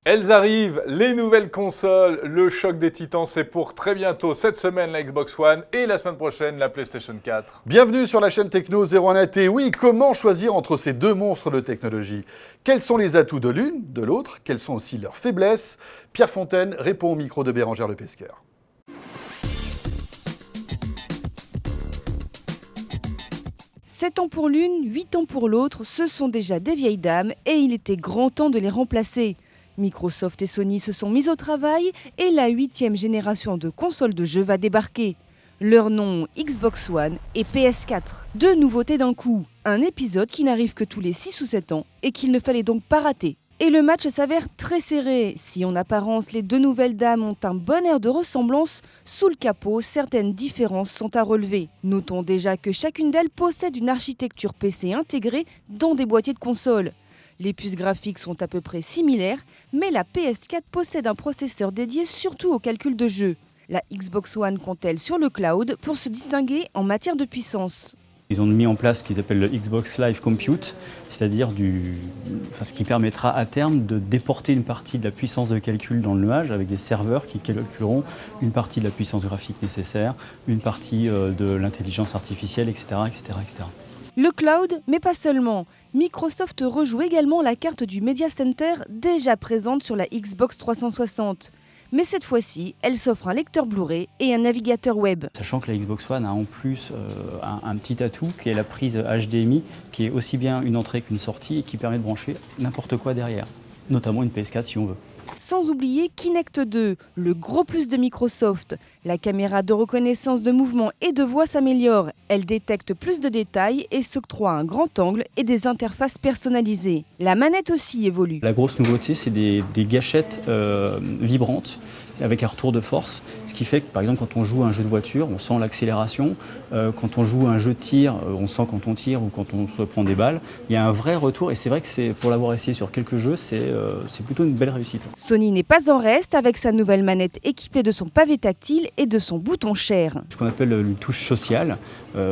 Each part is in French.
Elles arrivent, les nouvelles consoles, le choc des titans, c'est pour très bientôt. Cette semaine, la Xbox One et la semaine prochaine, la PlayStation 4. Bienvenue sur la chaîne Techno 01net. Et oui, comment choisir entre ces deux monstres de technologie? Quels sont les atouts de l'une, de l'autre? Quelles sont aussi leurs faiblesses? Pierre Fontaine répond au micro de Bérengère Le Pesqueur. 7 ans pour l'une, 8 ans pour l'autre, ce sont déjà des vieilles dames et il était grand temps de les remplacer. Microsoft et Sony se sont mis au travail et la 8e génération de consoles de jeux va débarquer. Leurs noms Xbox One et PS4. Deux nouveautés d'un coup, un épisode qui n'arrive que tous les 6 ou 7 ans et qu'il ne fallait donc pas rater. Et le match s'avère très serré. Si en apparence les deux nouvelles dames ont un bon air de ressemblance, sous le capot, certaines différences sont à relever. Notons déjà que chacune d'elles possède une architecture PC intégrée dans des boîtiers de console. Les puces graphiques sont à peu près similaires, mais la PS4 possède un processeur dédié surtout au calcul de jeu. La Xbox One compte-t-elle sur le cloud pour se distinguer en matière de puissance ? Ils ont mis en place ce qu'ils appellent le Xbox Live Compute, c'est-à-dire ce qui permettra à terme de déporter une partie de la puissance de calcul dans le nuage avec des serveurs qui calculeront une partie de la puissance graphique nécessaire, une partie de l'intelligence artificielle, etc., etc., etc. Le cloud, mais pas seulement. Microsoft rejoue également la carte du Media Center déjà présente sur la Xbox 360. Mais cette fois-ci, elle s'offre un lecteur Blu-ray et un navigateur web. Sachant que la Xbox One a en plus un petit atout qui est la prise HDMI, qui est aussi bien une entrée qu'une sortie et qui permet de brancher n'importe quoi derrière, notamment une PS4 si on veut. Sans oublier Kinect 2, le gros plus de Microsoft. La caméra de reconnaissance de mouvement et de voix s'améliore. Elle détecte plus de détails et s'octroie un grand angle et des interfaces personnalisées. La manette aussi évolue. La grosse nouveauté, c'est des gâchettes vibrantes avec un retour de force, ce qui fait que par exemple quand on joue à un jeu de voiture, on sent l'accélération, quand on joue à un jeu de tir, on sent quand on tire ou quand on se prend des balles. Il y a un vrai retour et c'est vrai que pour l'avoir essayé sur quelques jeux, c'est plutôt une belle réussite. Sony n'est pas en reste avec sa nouvelle manette équipée de son pavé tactile et de son bouton share. Ce qu'on appelle une touche sociale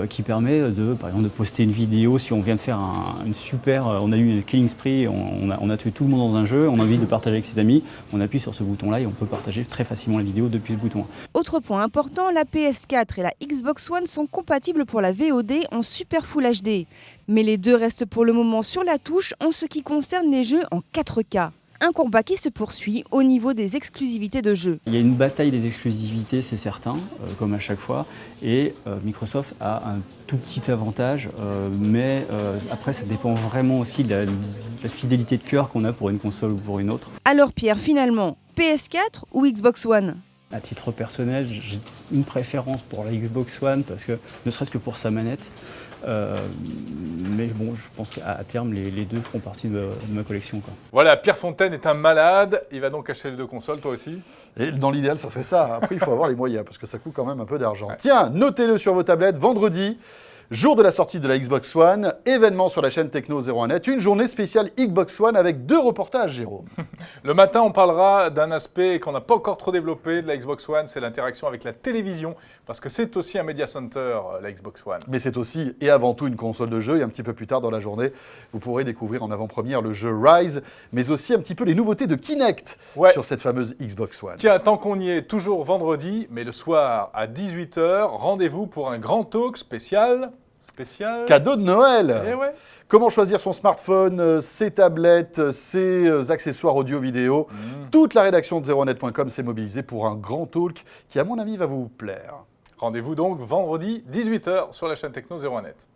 qui permet par exemple de poster une vidéo si on vient de faire on a eu une killing spree, on a tué tout le monde dans un jeu, on a envie de partager avec ses amis, on appuie sur ce bouton-là et on peut partager très facilement la vidéo depuis ce bouton. Autre point important, la PS4 et la Xbox One sont compatibles pour la VOD en Super Full HD. Mais les deux restent pour le moment sur la touche en ce qui concerne les jeux en 4K. Un combat qui se poursuit au niveau des exclusivités de jeux. Il y a une bataille des exclusivités, c'est certain, comme à chaque fois, et Microsoft a un tout petit avantage, mais après ça dépend vraiment aussi de la fidélité de cœur qu'on a pour une console ou pour une autre. Alors Pierre, finalement, PS4 ou Xbox One ? À titre personnel, j'ai une préférence pour la Xbox One, parce que, ne serait-ce que pour sa manette, mais bon, je pense qu'à terme, les deux feront partie de ma collection, quoi. Voilà, Pierre Fontaine est un malade, il va donc acheter les deux consoles, toi aussi. Et dans l'idéal, ça serait ça. Après, il faut avoir les moyens, parce que ça coûte quand même un peu d'argent. Ouais. Tiens, notez-le sur vos tablettes, vendredi, jour de la sortie de la Xbox One, événement sur la chaîne Techno 01net, une journée spéciale Xbox One avec 2 reportages, Jérôme. Le matin, on parlera d'un aspect qu'on n'a pas encore trop développé de la Xbox One, c'est l'interaction avec la télévision, parce que c'est aussi un media center, la Xbox One. Mais c'est aussi et avant tout une console de jeu, et un petit peu plus tard dans la journée, vous pourrez découvrir en avant-première le jeu Rise, mais aussi un petit peu les nouveautés de Kinect sur cette fameuse Xbox One. Tiens, tant qu'on y est, toujours vendredi, mais le soir à 18h, rendez-vous pour un grand talk spécial. Cadeau de Noël. Eh ouais. Comment choisir son smartphone, ses tablettes, ses accessoires audio-vidéo. Toute la rédaction de 01net.com s'est mobilisée pour un grand talk qui, à mon avis, va vous plaire. Rendez-vous donc vendredi 18h sur la chaîne Techno 01net.